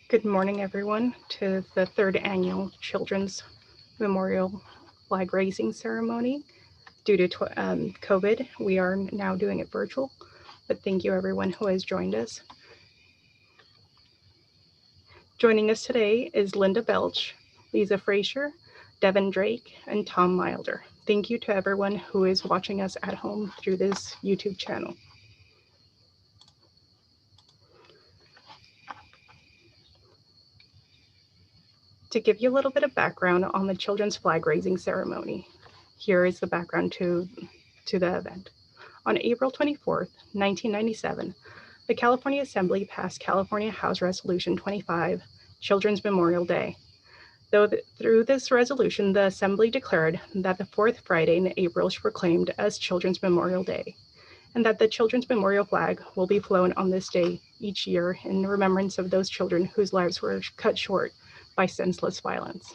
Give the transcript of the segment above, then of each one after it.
Good morning, everyone, to the third annual Children's Memorial Flag Raising Ceremony. Due to COVID, we are now doing it virtual, but thank you everyone who has joined us. Joining us today is Linda Belch, Lisa Frazier, Devin Drake, and Tom Milder. Thank you to everyone who is watching us at home through this YouTube channel. To give you a little bit of background on the Children's Flag Raising Ceremony, here is the background to the event. On April 24th, 1997, the California Assembly passed California House Resolution 25, Children's Memorial Day. Through this resolution, the Assembly declared that the fourth Friday in April is proclaimed as Children's Memorial Day, and that the Children's Memorial flag will be flown on this day each year in remembrance of those children whose lives were cut short by senseless violence.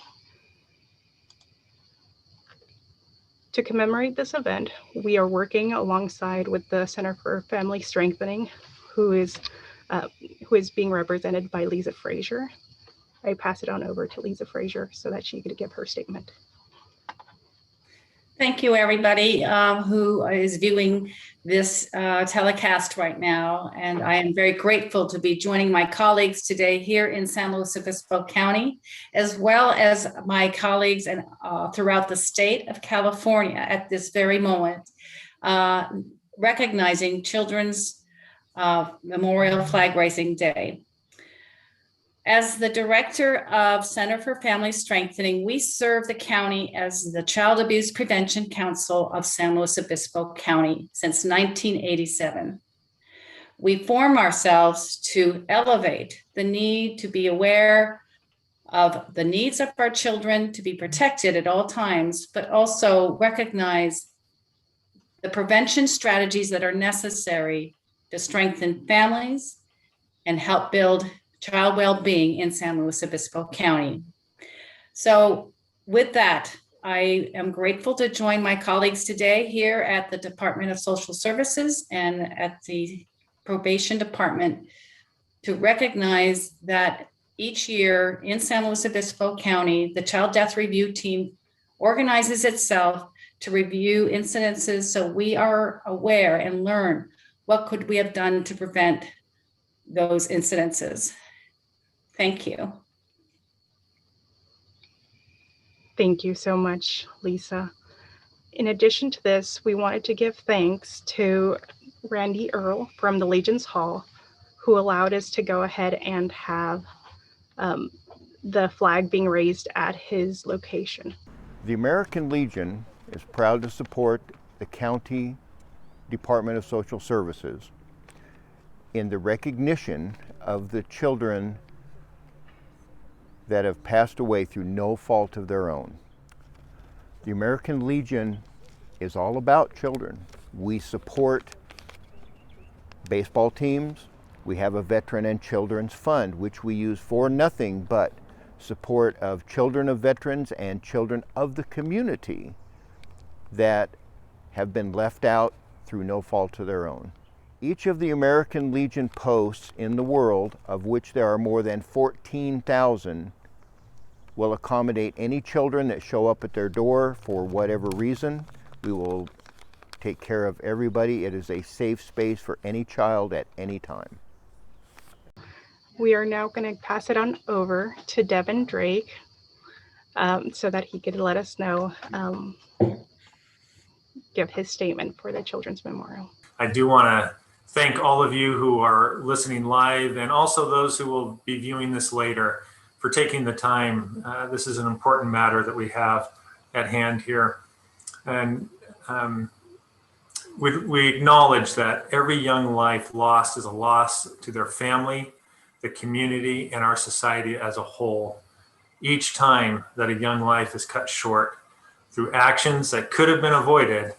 To commemorate this event, we are working alongside with the Center for Family Strengthening, who is being represented by Lisa Frazier. I pass it on over to Lisa Frazier so that she could give her statement. Thank you, everybody who is viewing this telecast right now. And I am very grateful to be joining my colleagues today here in San Luis Obispo County, as well as my colleagues and throughout the state of California at this very moment, recognizing Children's Memorial Flag Raising Day. As the director of Center for Family Strengthening, we serve the county as the Child Abuse Prevention Council of San Luis Obispo County since 1987. We form ourselves to elevate the need to be aware of the needs of our children to be protected at all times, but also recognize the prevention strategies that are necessary to strengthen families and help build child well-being in San Luis Obispo County. So with that, I am grateful to join my colleagues today here at the Department of Social Services and at the Probation Department to recognize that each year in San Luis Obispo County, the Child Death Review Team organizes itself to review incidences so we are aware and learn what could we have done to prevent those incidences. Thank you. Thank you so much, Lisa. In addition to this, we wanted to give thanks to Randy Earl from the Legion's Hall, who allowed us to go ahead and have the flag being raised at his location. The American Legion is proud to support the County Department of Social Services in the recognition of the children that have passed away through no fault of their own. The American Legion is all about children. We support baseball teams. We have a Veteran and Children's Fund, which we use for nothing but support of children of veterans and children of the community that have been left out through no fault of their own. Each of the American Legion posts in the world, of which there are more than 14,000, will accommodate any children that show up at their door for whatever reason. We will take care of everybody. It is a safe space for any child at any time. We are now going to pass it on over to Devin Drake so that he could let us know, give his statement for the Children's Memorial. I do want to thank all of you who are listening live and also those who will be viewing this later for taking the time. This is an important matter that we have at hand here. And we acknowledge that every young life lost is a loss to their family, the community, and our society as a whole. Each time that a young life is cut short through actions that could have been avoided,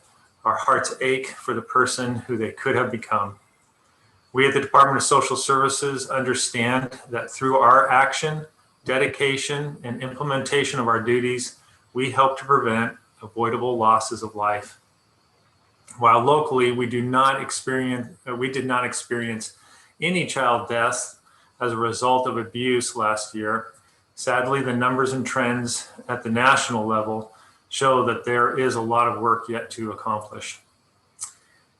our hearts ache for the person who they could have become. We at the Department of Social Services understand that through our action, dedication, and implementation of our duties, we help to prevent avoidable losses of life. While locally we did not experience any child deaths as a result of abuse last year. Sadly, the numbers and trends at the national level show that there is a lot of work yet to accomplish.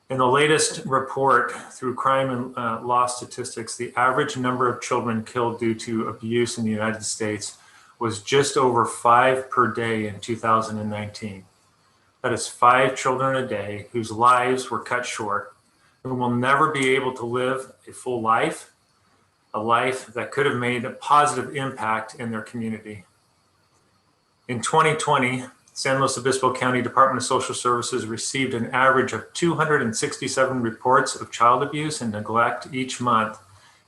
In the latest report through crime and law statistics, the average number of children killed due to abuse in the United States was just over 5 per day in 2019. That is 5 children a day whose lives were cut short, who will never be able to live a full life, a life that could have made a positive impact in their community. In 2020, San Luis Obispo County Department of Social Services received an average of 267 reports of child abuse and neglect each month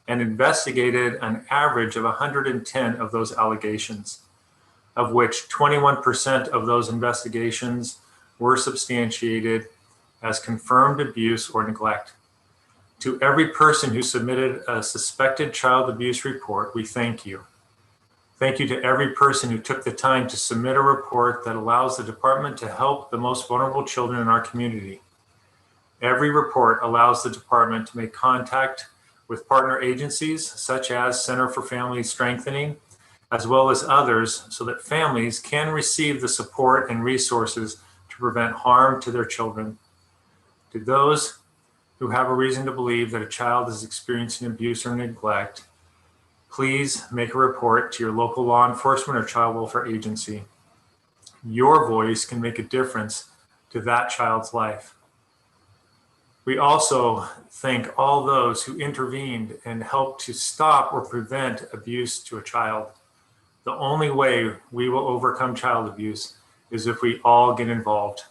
and investigated an average of 110 of those allegations, of which 21% of those investigations were substantiated as confirmed abuse or neglect. To every person who submitted a suspected child abuse report, we thank you. Thank you to every person who took the time to submit a report that allows the department to help the most vulnerable children in our community. Every report allows the department to make contact with partner agencies such as Center for Family Strengthening, as well as others, so that families can receive the support and resources to prevent harm to their children. To those who have a reason to believe that a child is experiencing abuse or neglect, please make a report to your local law enforcement or child welfare agency. Your voice can make a difference to that child's life. We also thank all those who intervened and helped to stop or prevent abuse to a child. The only way we will overcome child abuse is if we all get involved.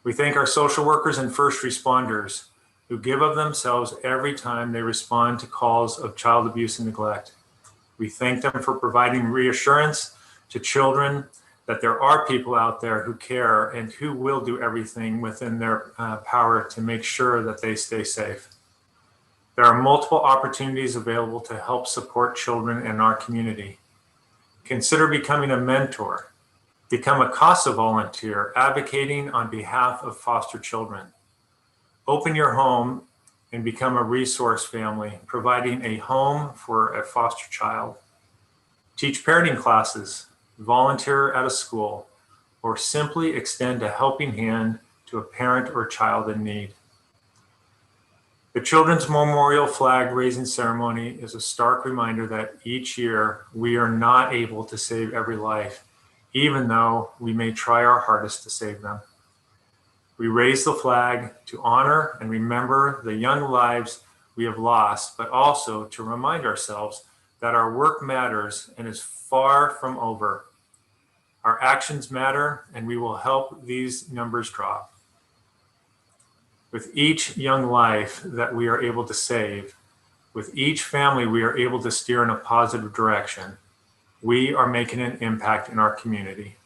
We thank our social workers and first responders who give of themselves every time they respond to calls of child abuse and neglect. We thank them for providing reassurance to children that there are people out there who care and who will do everything within their power to make sure that they stay safe. There are multiple opportunities available to help support children in our community. Consider becoming a mentor. Become a CASA volunteer advocating on behalf of foster children. Open your home and become a resource family, providing a home for a foster child. Teach parenting classes, volunteer at a school, or simply extend a helping hand to a parent or child in need. The Children's Memorial Flag Raising Ceremony is a stark reminder that each year we are not able to save every life, even though we may try our hardest to save them. We raise the flag to honor and remember the young lives we have lost, but also to remind ourselves that our work matters and is far from over. Our actions matter, and we will help these numbers drop. With each young life that we are able to save, with each family we are able to steer in a positive direction, we are making an impact in our community.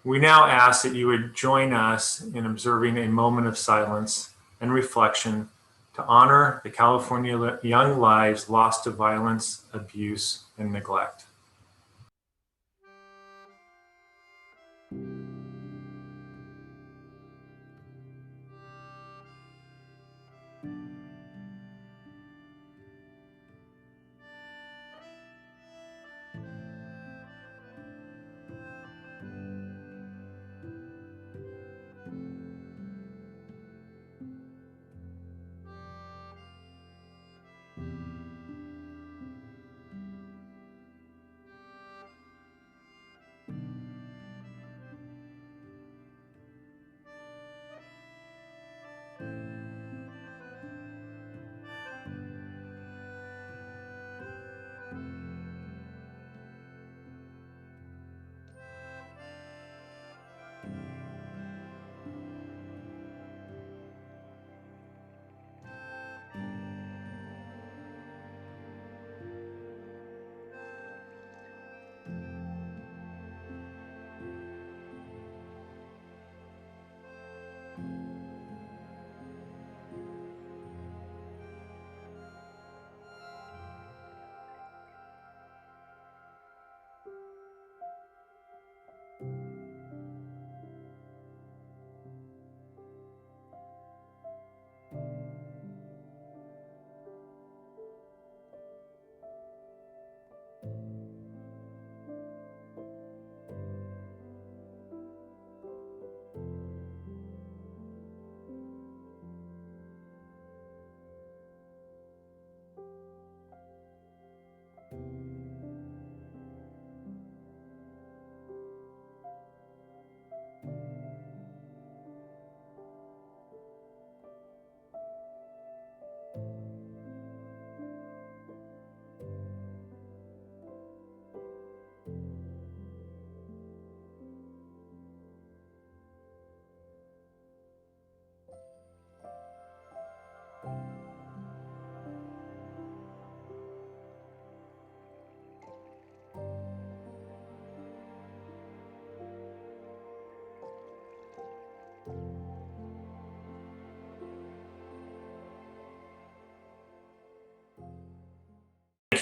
We now ask that you would join us in observing a moment of silence and reflection to honor the California young lives lost to violence, abuse, and neglect.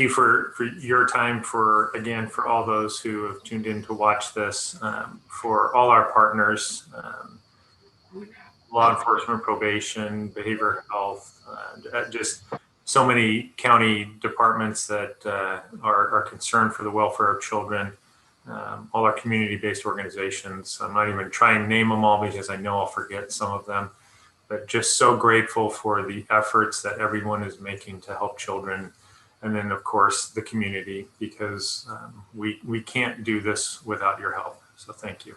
you for your time, for all those who have tuned in to watch this, for all our partners, law enforcement, probation, behavioral health, just so many county departments that are concerned for the welfare of children, all our community-based organizations. I'm not even trying to name them all because I know I'll forget some of them, but just so grateful for the efforts that everyone is making to help children. And then, of course, the community, because we can't do this without your help. So thank you.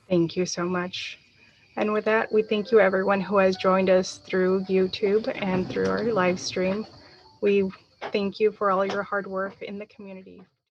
Thank you so much. And with that, we thank you everyone who has joined us through YouTube and through our live stream. We thank you for all your hard work in the community.